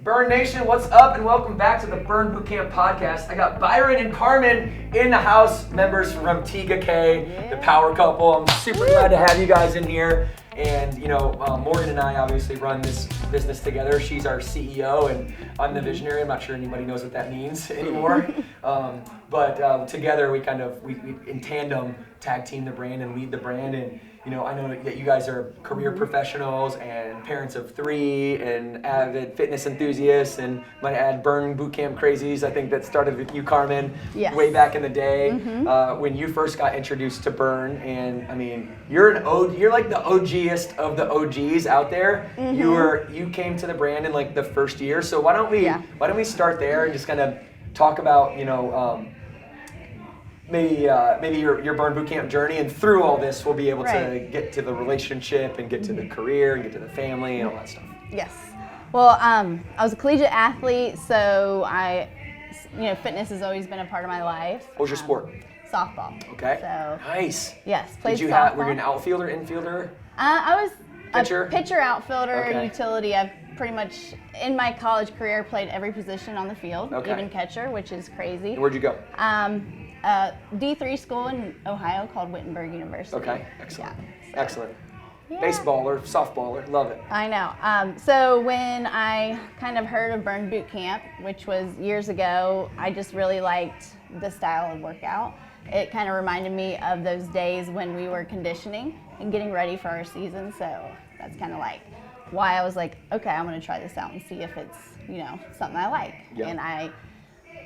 Burn Nation, what's up, and welcome back to the Burn Bootcamp podcast. I got Byron and Carmen in the house, members from TGK, the power couple. I'm super glad to have you guys in here. And Morgan and I obviously run this business together. She's our CEO, and I'm the visionary. I'm not sure anybody knows what that means anymore. But together we in tandem tag team the brand and lead the brand. And I know that you guys are career professionals and parents of 3 and avid fitness enthusiasts, and might add Burn Bootcamp crazies. I think that started with you, Carmen, way back in the day when you first got introduced to Burn. And I mean, you're like the OGest of the OGs out there. You came to the brand in like the first year. So why don't we start there and just kind of talk about maybe your Burn Bootcamp journey, and through all this we'll be able to get to the relationship and get to the career and get to the family and all that stuff. Yes. Well, I was a collegiate athlete, so fitness has always been a part of my life. What was your sport? Softball. Okay. So nice. Yes, played softball. Were you an outfielder, infielder? I was pitcher? A pitcher, outfielder, and utility. I've pretty much, in my college career, played every position on the field, even catcher, which is crazy. And where'd you go? D3 school in Ohio called Wittenberg University. Okay, excellent. Yeah, so. Excellent. Baseballer, softballer, love it. I know. So when I kind of heard of Burn Bootcamp, which was years ago, I just really liked the style of workout. It kind of reminded me of those days when we were conditioning and getting ready for our season. So that's kind of like why I was like, okay, I'm going to try this out and see if it's, something I like. Yep.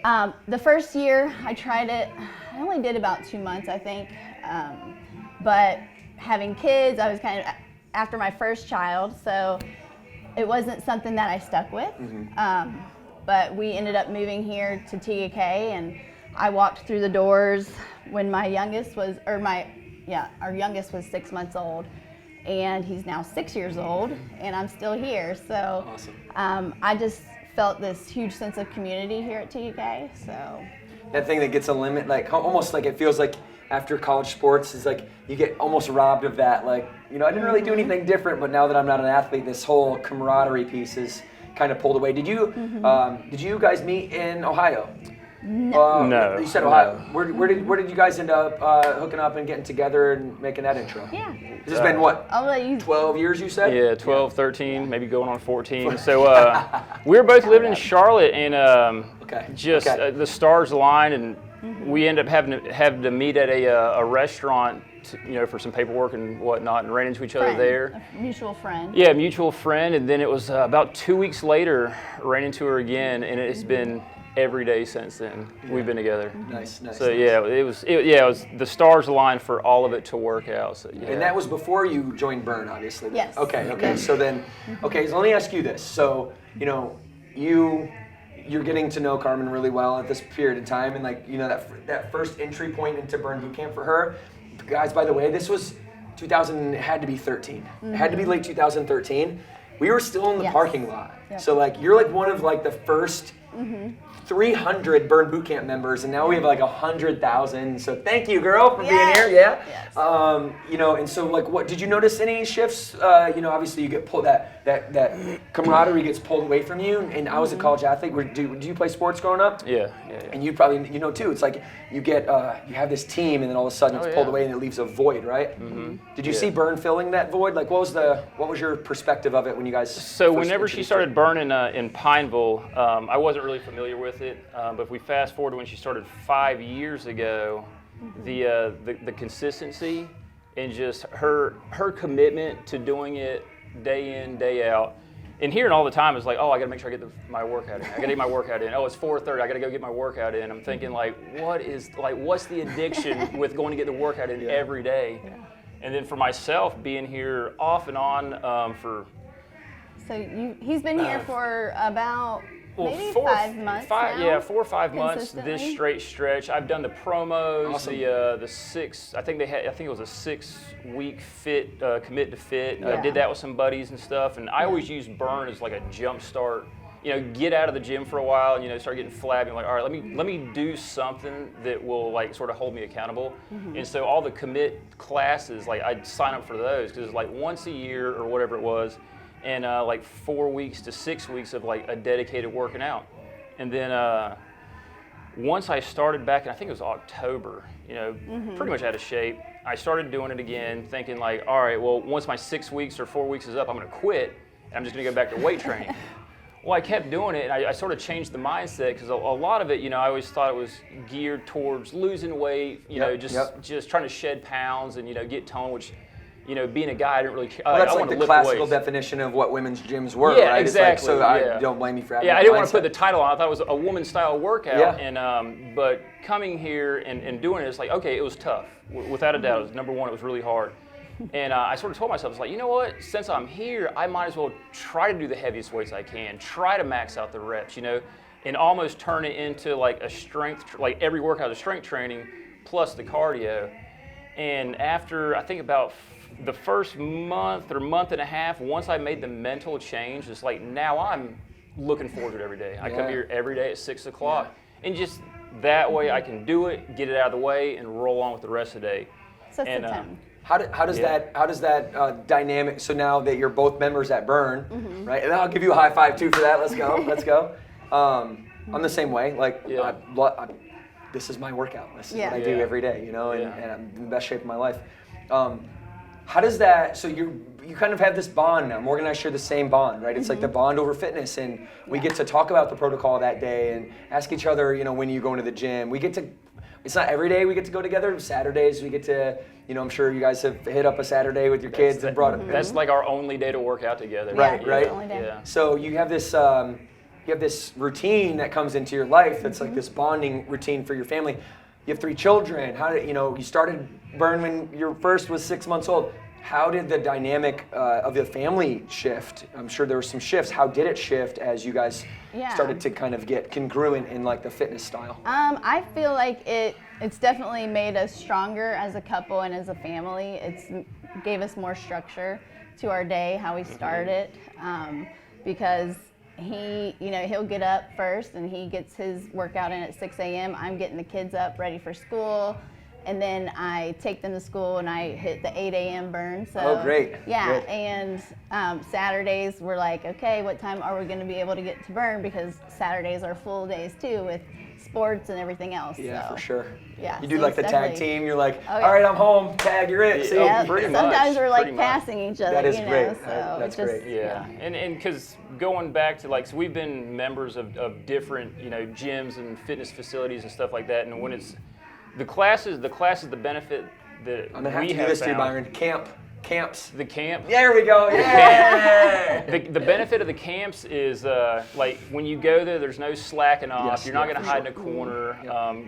And the first year I tried it, I only did about 2 months, I think. But having kids, I was kind of after my first child, so it wasn't something that I stuck with. But we ended up moving here to TGK, and I walked through the doors when our youngest was 6 months old, and he's now 6 years old, and I'm still here. So awesome. I just felt this huge sense of community here at TGK. So that thing that gets a limit, like almost like it feels like after college sports is like you get almost robbed of that. Like, I didn't really do anything different, but now that I'm not an athlete, this whole camaraderie piece is kind of pulled away. Did you guys meet in Ohio? No. You said Ohio. No. Where did you guys end up hooking up and getting together and making that intro? Yeah. This has been what? I'll let you. 12 years, you said? Yeah, 12, 13, maybe going on 14. So we were both living in Charlotte, and the stars aligned, and we ended up having to meet at a restaurant, for some paperwork and whatnot, and ran into each other there. A mutual friend. Yeah, mutual friend, and then it was about 2 weeks later, ran into her again, and it's been every day since then. We've been together. Nice. So yeah, it was the stars aligned for all of it to work out. So yeah. And that was before you joined Burn, obviously. Yes. Okay. So then, so let me ask you this. So you're getting to know Carmen really well at this period of time, and that first entry point into Burn Bootcamp for her, guys. By the way, this was 2000. It had to be 13. It had to be late 2013. We were still in the parking lot. Yep. So you're one of the first 300 Burn Bootcamp members, and now we have 100,000. So thank you, girl, for being here. Yeah. Yes. And so what did you notice any shifts? Obviously you get pulled, that camaraderie gets pulled away from you. And I was a college athlete. Do you play sports growing up? Yeah. And you probably too. It's like you get you have this team, and then all of a sudden it's pulled away, and it leaves a void, right? Did you see Burn filling that void? What was your perspective of it when you guys? So whenever she started Burn in Pineville, I wasn't really familiar with it. But if we fast forward to when she started 5 years ago, the consistency and just her commitment to doing it day in, day out, and hearing all the time is I got to make sure I get my workout in. I got to get my workout in. Oh, it's 4:30. I got to go get my workout in. I'm thinking what's the addiction with going to get the workout in every day? Yeah. And then for myself, being here off and on for. So he's been here for about. Maybe 5 months now? Yeah, 4 or 5 months. This straight stretch. I've done the promos, the 6. I think it was a 6-week fit, commit to fit. I did that with some buddies and stuff. And I always use Burn as a jump start. Get out of the gym for a while and start getting flabby. All right, let me do something that will sort of hold me accountable. And so all the commit classes, I'd sign up for those because it's once a year or whatever it was. and like 4 weeks to 6 weeks of like a dedicated working out. And then once I started back in, I think it was October, pretty much out of shape, I started doing it again, thinking like, all right, well, once my 6 weeks or 4 weeks is up, I'm going to quit, and I'm just going to go back to weight training. Well, I kept doing it, and I sort of changed the mindset, because a lot of it, I always thought it was geared towards losing weight, just trying to shed pounds and, get toned, which, being a guy, I didn't really care. Well, that's like the classical weights. definition of what women's gyms were, Yeah, right? exactly. It's like, I don't blame you for having I that didn't want mindset. to put the title on. I thought it was a woman-style workout. Yeah. And but coming here and doing it, it's like, okay, it was tough. Without a doubt, it was, number one, it was really hard. And I sort of told myself, it's like, you know what? Since I'm here, I might as well try to do the heaviest weights I can. Try to max out the reps, and almost turn it into like a strength, like every workout is strength training plus the cardio. And after, I think about the first month or month and a half, once I made the mental change, it's like now I'm looking forward to it every day. I come here every day at 6 o'clock, and just that way I can do it, get it out of the way, and roll on with the rest of the day. So it's the tone. How does that dynamic? So now that you're both members at Burn, right? And I'll give you a high five too for that. Let's go. Let's go. I'm the same way. Like, this is my workout. This is what I do every day. And I'm in the best shape of my life. How does that? So you kind of have this bond now. Morgan and I share the same bond, right? It's like the bond over fitness, and we get to talk about the protocol that day and ask each other, when you go into the gym. We get to. It's not every day we get to go together. Saturdays we get to, I'm sure you guys have hit up a Saturday with your kids and brought. That's like our only day to work out together. Right. Yeah. So you have this routine that comes into your life that's like this bonding routine for your family. You have 3 children. How did you started Burn when your first was 6 months old? How did the dynamic of the family shift? I'm sure there were some shifts. How did it shift as you guys started to kind of get congruent in like the fitness style? I feel like it's definitely made us stronger as a couple and as a family. It's gave us more structure to our day, how we start it, because he'll get up first and he gets his workout in at 6 a.m. I'm getting the kids up ready for school. And then I take them to school and I hit the 8 a.m. burn. So, oh, great. Yeah, Good. And Saturdays we're like, okay, what time are we going to be able to get to Burn? Because Saturdays are full days too with sports and everything else. Yeah, so. for sure. Yeah, You do so like the it's tag definitely- team. You're like, Oh, yeah. all right, I'm home. Tag, you're it. See? Yeah, pretty sometimes much, we're like pretty much. passing each other. That is you know, great. So That's it just, great. Yeah, and because going back to so we've been members of different gyms and fitness facilities and stuff like that, and when it's the classes, the benefit that I'm gonna have we to do have this to you, found. Byron. Camps. The camp. There we go. Yeah. The benefit of the camps is like when you go there, there's no slacking off. Yes, You're not yeah, going to for hide in a corner.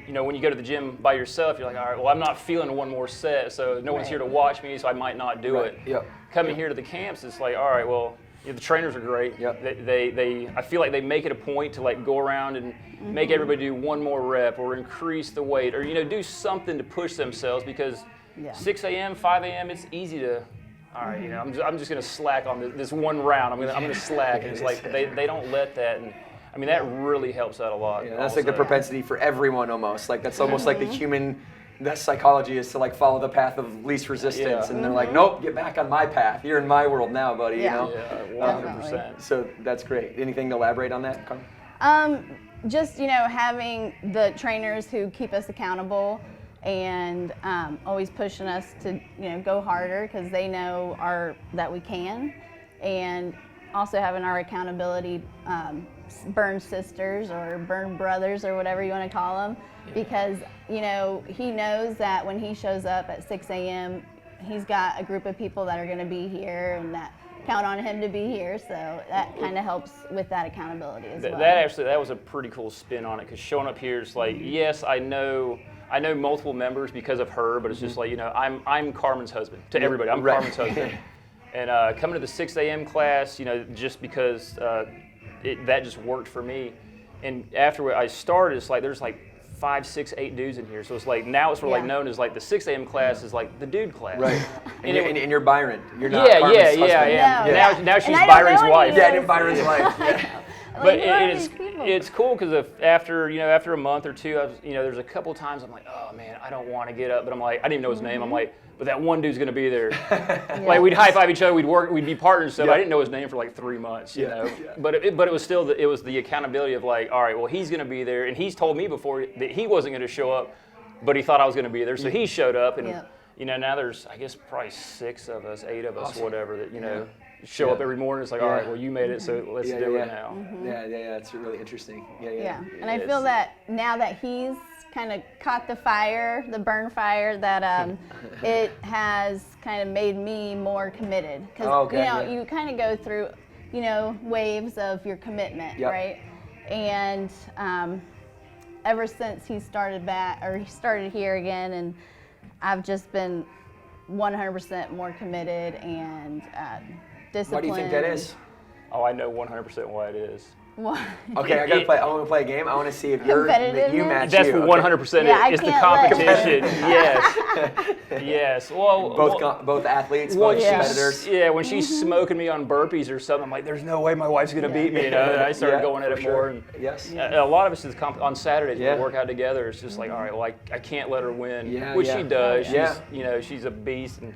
When you go to the gym by yourself, you're like, all right, well, I'm not feeling one more set, so no one's here to watch me, so I might not do it. Yep. Coming here to the camps, it's like, all right, well, the trainers are great. Yep. I feel like they make it a point to like go around and make everybody do one more rep or increase the weight or do something to push themselves because 6 a.m., 5 a.m. it's easy to. All right, I'm just gonna slack on this one round. I'm gonna slack, and it's like they don't let that, and I mean that really helps out a lot. Yeah, that's like the propensity for everyone almost. Like that's almost like the human. That psychology is to like follow the path of least resistance, and they're like, nope, get back on my path. You're in my world now, buddy. Yeah. Yeah, 100%. So that's great. Anything to elaborate on that, Carmen? Just having the trainers who keep us accountable and always pushing us to go harder because they know that we can, and also having our accountability Burn sisters or Burn brothers or whatever you want to call them, because he knows that when he shows up at 6 a.m. he's got a group of people that are going to be here and that count on him to be here, so that kind of helps with that accountability as well. That was a pretty cool spin on it because showing up here is like, yes, I know multiple members because of her, but it's just like I'm Carmen's husband to everybody. I'm Carmen's husband, and coming to the 6 a.m. class, just because that just worked for me. And after I started, it's like there's like 5, 6, 8 dudes in here, so it's like now it's sort of like known as like the 6 a.m. class is like the dude class. Right. And you're Byron. You're not Carmen's husband. Yeah. No. Now she's And I don't Byron's know wife. Yeah, and Byron's wife. But Who are it is these people? them. It's cool because after a month or two, there's a couple times I'm like, oh man, I don't want to get up, but I'm like, I didn't even know his name. I'm like, but that one dude's gonna be there. Like we'd high five each other, we'd be partners. So I didn't know his name for like 3 months, you know. Yeah. But it was still the accountability of like, all right, well he's gonna be there, and he's told me before that he wasn't gonna show up, but he thought I was gonna be there, so he showed up, and now there's I guess probably 8 of us, whatever that show up every morning. It's like, all right, well you made it, so let's do it now. Yeah, it's really interesting. Yeah, and I feel that now that he's kind of caught the fire, the burn fire, that it has kind of made me more committed. Because you kind of go through, waves of your commitment, right? And ever since he started here again, and I've just been 100% more committed and disciplined. Why do you think that is? Oh, I know 100% why it is. Why? Okay, I want to play a game. I want to see if you match. That's 100% it. It's the competition. Yes. Well, both athletes, both competitors. Yeah, when she's smoking me on burpees or something, I'm like, there's no way my wife's gonna beat me. And I started going at it more. And a lot of us on Saturdays when we work out together. It's just like, all right, well, I can't let her win, which she does. She's a beast and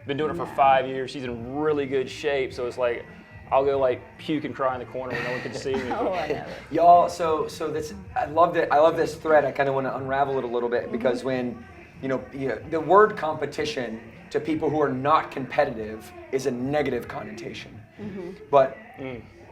been doing it for 5 years. She's in really good shape. So it's like, I'll go like puke and cry in the corner when no one can see me. Y'all, so this, I love this thread. I kind of want to unravel it a little bit because when, the word competition to people who are not competitive is a negative connotation. But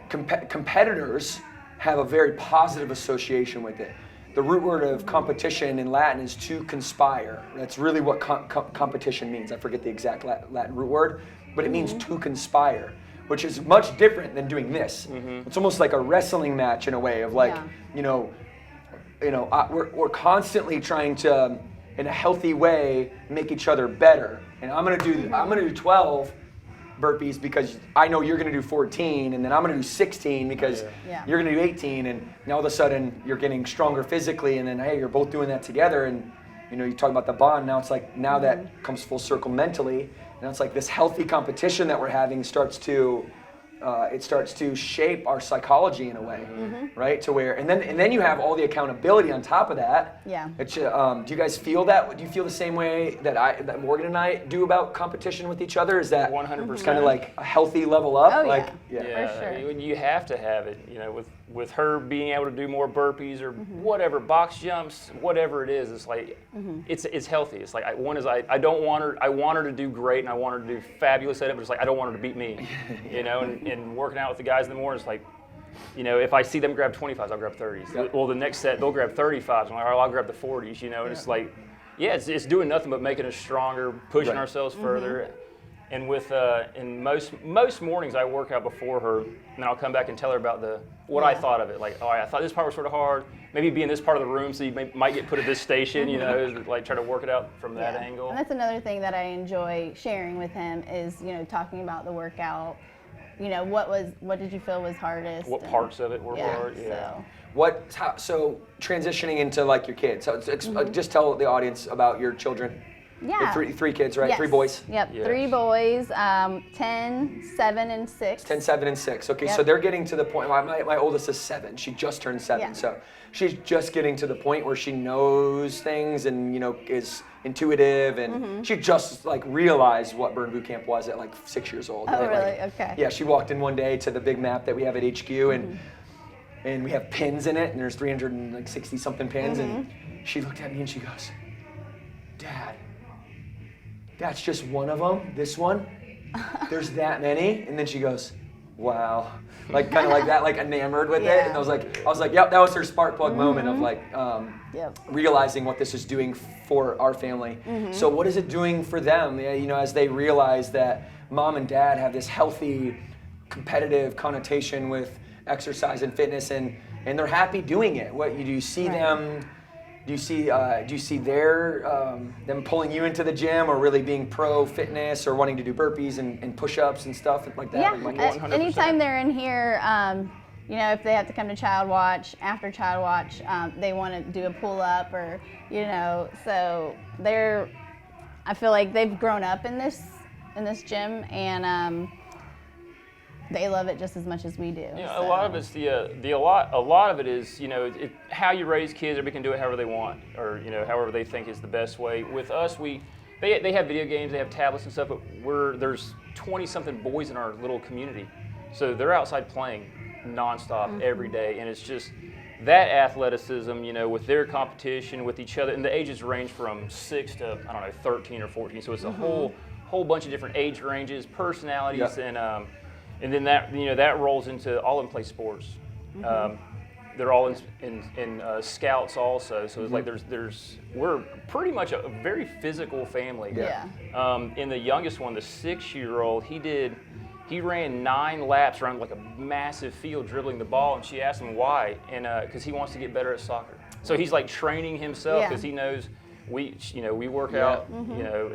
competitors have a very positive association with it. The root word of competition in Latin is to conspire. That's really what competition means. I forget the exact Latin root word, but it means to conspire, which is much different than doing this. It's almost like a wrestling match in a way of like, we're constantly trying to, in a healthy way, make each other better. And I'm gonna do 12 burpees because I know you're gonna do 14, and then I'm gonna do 16 because you're gonna do 18, and now all of a sudden you're getting stronger physically, and then hey, you're both doing that together, and you talk about the bond. Now it's like that comes full circle mentally. And it's like this healthy competition that we're having starts to shape our psychology in a way, right? To where, and then you have all the accountability on top of that. Yeah. Do you guys feel that? Do you feel the same way that Morgan and I do about competition with each other? Is that 100% kind of like a healthy level up? Oh, like, for sure. You have to have it. With her being able to do more burpees or whatever, box jumps, whatever it is, it's like it's healthy. It's like I want her to do great, and I want her to do fabulous at it, but it's like I don't want her to beat me. And working out with the guys in the morning, it's like, if I see them grab 25s, I'll grab 30s. Yep. Well, the next set they'll grab 35s. I'm like, all right, I'll grab the 40s. And it's like, it's doing nothing but making us stronger, pushing ourselves further. And with in most mornings I work out before her, and then I'll come back and tell her about what I thought of it. Like, all right, I thought this part was sort of hard. Maybe be in this part of the room, so you might get put at this station. Like try to work it out from that angle. And that's another thing that I enjoy sharing with him is talking about the workout. What did you feel was hardest? What parts of it were hard? So transitioning into like your kids. So just tell the audience about your children. Yeah. Three kids, right? Yes. 3 boys. Yep. Yes. 3 boys, 10, 7, and 6. 10, 7, and 6. Okay, so they're getting to the point. My oldest is 7. She just turned 7, so she's just getting to the point where she knows things and is intuitive, and she just like realized what Burn Boot Camp was at like 6 years old. Oh, right? really? Okay. Yeah, she walked in one day to the big map that we have at HQ, and we have pins in it, and there's 360 something pins, and she looked at me and she goes, "Dad, that's just one of them, this one? There's that many?" And then she goes, "Wow." Like kind of like that, like enamored with it. And I was like, yep, that was her spark plug moment of like realizing what this is doing for our family. So what is it doing for them, as they realize that mom and dad have this healthy, competitive connotation with exercise and fitness, and they're happy doing it? What do you see them? Do you see their them pulling you into the gym, or really being pro fitness, or wanting to do burpees and push-ups and stuff like that? Yeah, like 100%. Anytime they're in here, if they have to come to Child Watch, after Child Watch, they want to do a pull-up, or so I feel like they've grown up in this gym, and they love it just as much as we do. You know, so. a lot of it's a lot of it is, you know, how you raise kids. Everybody can do it however they want, or you know, however they think is the best way. With us, they have video games, they have tablets and stuff, but there's 20-something boys in our little community, so they're outside playing nonstop every day, and it's just that athleticism, you know, with their competition with each other, and the ages range from 6 to 13 or 14, so it's a whole bunch of different age ranges, personalities, and then that rolls into all of them play sports. They're all in scouts also, so it's like we're pretty much a very physical family. In the youngest one, the 6-year-old, he ran 9 laps around like a massive field dribbling the ball, and she asked him why, and because he wants to get better at soccer. So he's like training himself because he knows we work out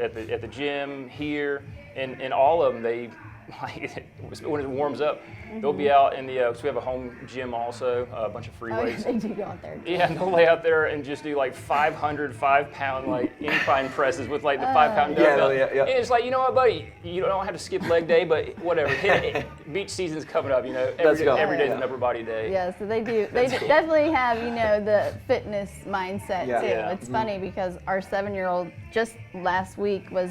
at the gym here, and all of them like when it warms up, they'll be out in the so we have a home gym also, a bunch of free weights. They do go out there. Yeah, and they'll lay out there and just do like 500 5-pound like incline presses with like the 5-pound dumbbell. And it's like, you know what, buddy, you don't have to skip leg day, but whatever. Beach season's coming up, you know. Every day's an upper body day. Yeah, so they definitely have, you know, the fitness mindset too. Yeah. It's funny because our 7-year-old just last week was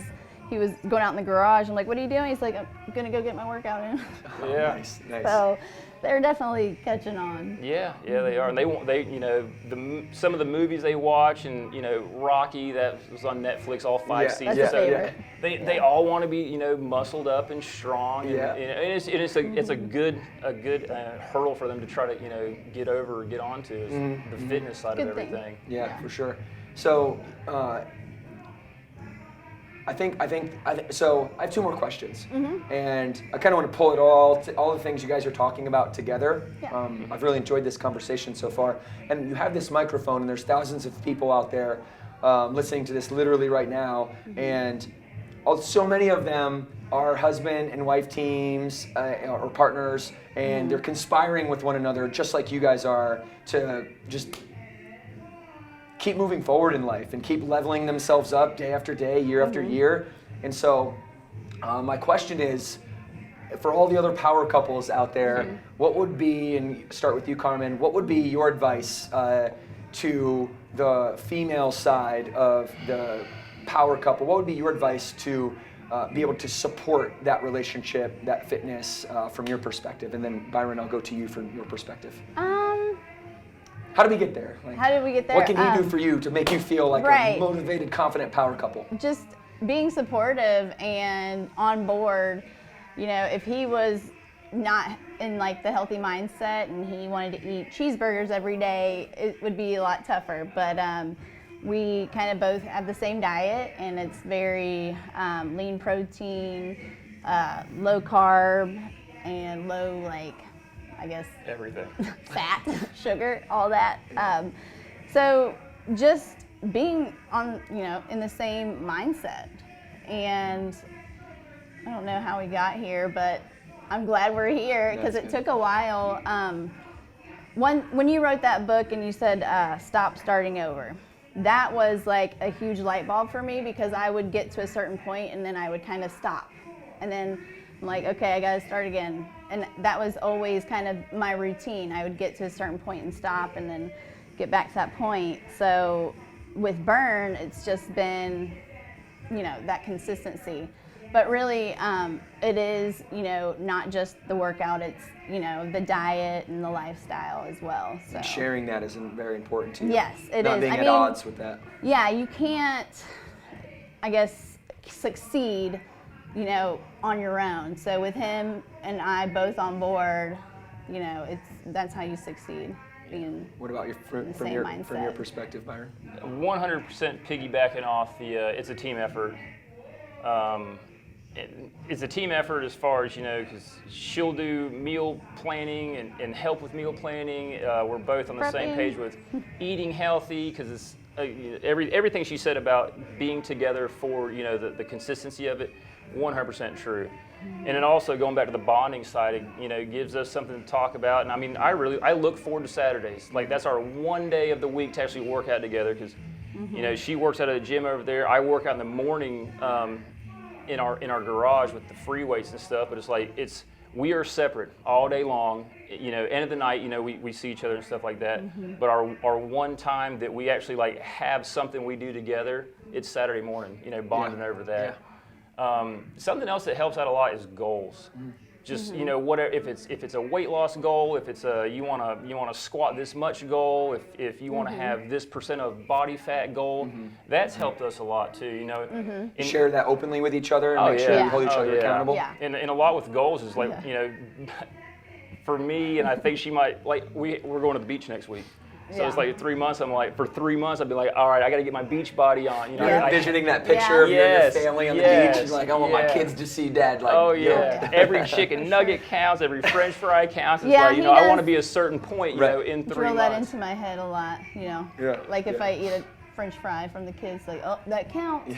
going out in the garage. I'm like, what are you doing? He's like, I'm gonna go get my workout in. Yeah. Nice. So they're definitely catching on. Yeah, they are. And they you know, some of the movies they watch, and you know, Rocky, that was on Netflix, all 5 seasons. That's So favorite. they all want to be, you know, muscled up and strong. And, it's a good hurdle for them to try to, you know, get over or get onto is the fitness side of Good thing. everything. Yeah, for sure. So, so I have 2 more questions, and I kind of want to pull it all the things you guys are talking about together. Yeah. I've really enjoyed this conversation so far, and you have this microphone, and there's thousands of people out there listening to this literally right now, and so many of them are husband and wife teams or partners, and they're conspiring with one another, just like you guys are, to just keep moving forward in life and keep leveling themselves up day after day, year after year. And so my question is, for all the other power couples out there, what would be, and start with you, Carmen, what would be your advice to the female side of the power couple? What would be your advice to be able to support that relationship, that fitness from your perspective? And then Byron, I'll go to you for your perspective. How do we get there? Like, how did we get there? What can he do for you to make you feel like a motivated, confident power couple? Just being supportive and on board. You know, if he was not in like the healthy mindset and he wanted to eat cheeseburgers every day, it would be a lot tougher. But we kind of both have the same diet, and it's very lean protein, low carb, and low, like, I guess, Everything. fat, sugar, all that. So just being on, you know, in the same mindset. And I don't know how we got here, but I'm glad we're here because it took a while. When you wrote that book and you said, stop starting over, that was like a huge light bulb for me, because I would get to a certain point and then I would kind of stop. And then I'm like, okay, I gotta start again. And that was always kind of my routine. I would get to a certain point and stop and then get back to that point. So with Burn, it's just been, you know, that consistency. But really, it is, you know, not just the workout, it's, you know, the diet and the lifestyle as well. So Sharing that is very important too. Yes, it Not is. being I at mean, odds with that. Yeah, you can't, I guess, succeed, you know, on your own. So with him and I both on board, you know, that's how you succeed. Being What about from your perspective, Byron? 100% piggybacking off it's a team effort. It's a team effort as far as, you know, because she'll do meal planning and help with meal planning. We're both on the same page with eating healthy, because it's everything she said about being together for, you know, the consistency of it, 100% true. And then also going back to the bonding side, it, you know, gives us something to talk about. And I mean, I look forward to Saturdays. Like, that's our one day of the week to actually work out together, because, you know, she works out at a gym over there. I work out in the morning in our garage with the free weights and stuff. But it's like, we are separate all day long. You know, end of the night, you know, we see each other and stuff like that. But our one time that we actually like have something we do together, it's Saturday morning. You know, bonding over that. Something else that helps out a lot is goals. Just you know, whatever, if it's a weight loss goal, if it's a you wanna squat this much goal, if you want to have this % of body fat goal, that's helped us a lot too. You know, and Share that openly with each other and make sure you hold each other accountable. Yeah. And a lot with goals is like you know, for me, and I think she might like we're going to the beach next week. So it's like 3 months. I'm like, for 3 months, I'd be like, all right, I got to get my beach body on. You know, You're envisioning that picture of you and your family on the beach. And like, I want my kids to see Dad. Like, every chicken nugget counts. Every French fry counts. It's like, you know, I want to be a certain point, you know, in 3 months. Drill that into my head a lot, you know. Like if I eat a French fry from the kids, like, oh, that counts.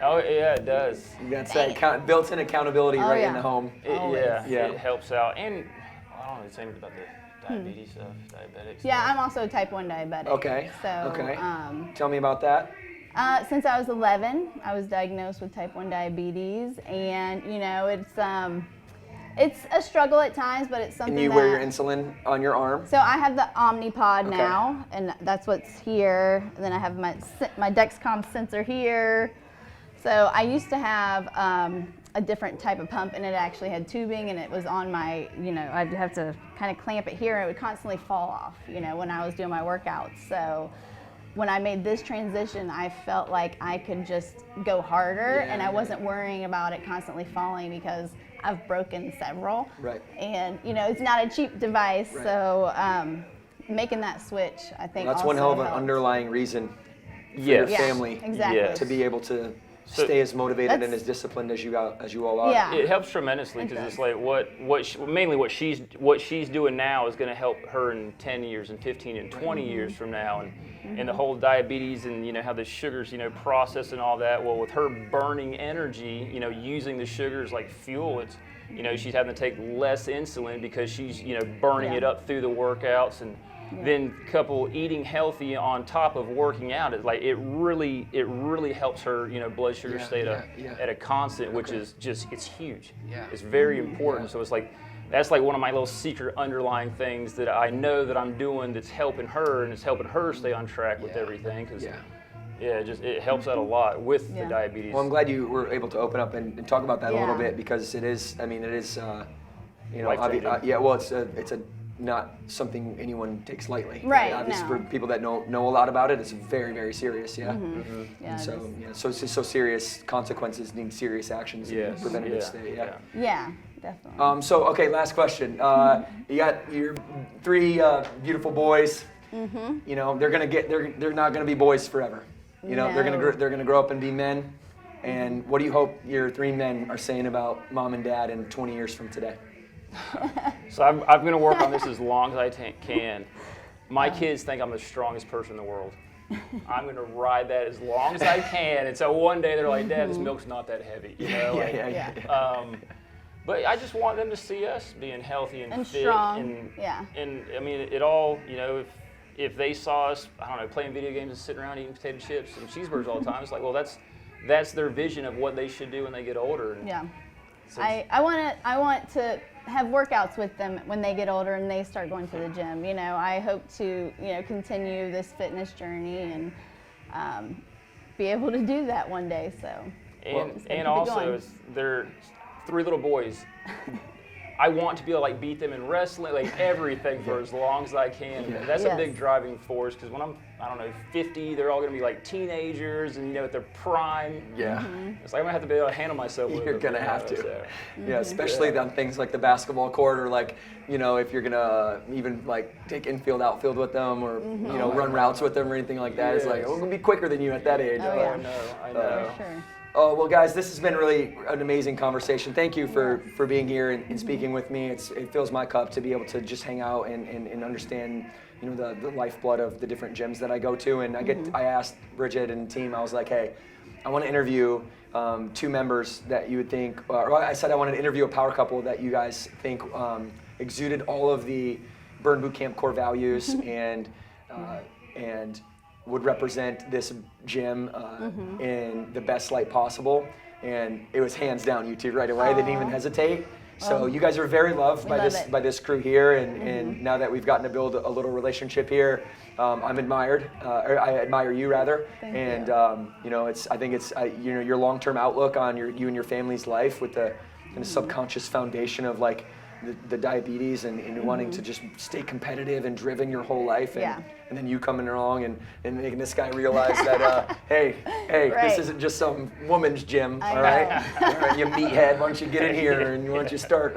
Oh yeah, it does. That's that built-in accountability in the home. It helps out. And I don't know, it's anything about the diabetes stuff, diabetics. Yeah, I'm also type 1 diabetic. Okay. So, tell me about that. Since I was 11, I was diagnosed with type 1 diabetes, and you know, it's a struggle at times, but it's something. And you wear your insulin on your arm. So I have the Omnipod now, and that's what's here. And then I have my Dexcom sensor here. So I used to have a different type of pump, and it actually had tubing, and it was on my, you know, I'd have to kind of clamp it here, and it would constantly fall off, you know, when I was doing my workouts. So when I made this transition, I felt like I could just go harder, and I wasn't worrying about it constantly falling because I've broken several. Right. And, you know, it's not a cheap device, so making that switch, I think that's also one hell of an helped. underlying reason for your family to be able to stay as motivated and as disciplined as you all are. Yeah. It helps tremendously because it's like mainly what she's doing now is going to help her in 10 years and 15 and 20 years from now, and the whole diabetes and you know how the sugars process and all that. Well, with her burning energy, using the sugars like fuel, it's she's having to take less insulin because she's burning it up through the workouts and. Then couple eating healthy on top of working out, it's like it really helps her blood sugar stay at a constant, which is just it's huge. It's very important. So it's like that's like one of my little secret underlying things that I know that I'm doing that's helping her, and it's helping her stay on track with everything because it helps out a lot with the diabetes. Well, I'm glad you were able to open up and talk about that a little bit because it is it's not something anyone takes lightly. Right. Obviously, for people that know a lot about it, it's very, very serious. Yeah. Yeah. So serious consequences need serious actions. Yes. Preventative state. Yeah. Yeah, definitely. So okay, last question. You got your 3 beautiful boys. They're not gonna be boys forever. They're gonna grow up and be men. And what do you hope your 3 men are saying about mom and dad in 20 years from today? So I'm going to work on this as long as I can. My kids think I'm the strongest person in the world. I'm going to ride that as long as I can. And so one day they're like, Dad, this milk's not that heavy. But I just want them to see us being healthy and fit. Strong. And I mean, it all, if they saw us, I don't know, playing video games and sitting around eating potato chips and cheeseburgers all the time, it's like, well, that's their vision of what they should do when they get older. And so I want to have workouts with them when they get older and they start going to the gym. I hope to continue this fitness journey and be able to do that one day. So and also they're 3 little boys. I want to be able to beat them in wrestling, everything for as long as I can. And that's a big driving force because when I'm 50, they're all going to be teenagers and at their prime. It's like I'm going to have to be able to handle myself. You're going to have to. So. Especially on things like the basketball court or if you're going to even take infield, outfield with them or run routes with them or anything like that. It's like, we're going to be quicker than you at that age. I know. For sure. Oh, well, guys, this has been really an amazing conversation. Thank you for being here and speaking with me. It fills my cup to be able to just hang out and understand, the lifeblood of the different gyms that I go to. And I asked Bridget and team, I was like, hey, I want to interview 2 members that you would think, or I said I wanted to interview a power couple that you guys think exuded all of the Burn Boot Camp core values and would represent this gym in the best light possible. And it was hands down you 2 right away. They didn't even hesitate. So you guys are very loved by love this it. by this crew here, and now that we've gotten to build a little relationship here, I'm admired. Or I admire you rather, Thank and you. you know, I think it's you know, your long-term outlook on you and your family's life with the kind of subconscious foundation of like the diabetes and wanting to just stay competitive and driven your whole life, and then you coming along and making this guy realize that hey, this Right. isn't just some woman's gym, I all right? All right, you meathead, why don't you get in here and why don't you start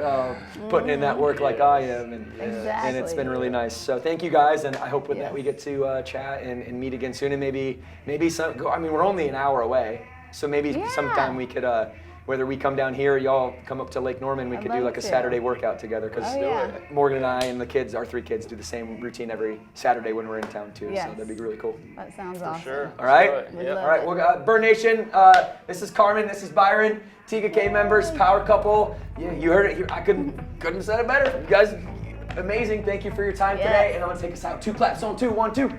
putting in that work like I am, and it's been really nice. So thank you guys, and I hope that we get to chat and meet again soon, and maybe some. I mean, we're only an hour away, so maybe sometime we could. Whether we come down here, y'all come up to Lake Norman, we could do love like a to. Saturday workout together, because Morgan and I and the kids, our 3 kids, do the same routine every Saturday when we're in town too. Yes. So that'd be really cool. That sounds awesome. Sure. All right? Let's do it. We'd Yep. love All right, well, Burn Nation, this is Carmen, this is Byron, TGK members, power couple. Yeah, you heard it here. I couldn't have said it better. You guys, amazing. Thank you for your time today, and I'm gonna take us out. 2 claps on 2, 1, 2.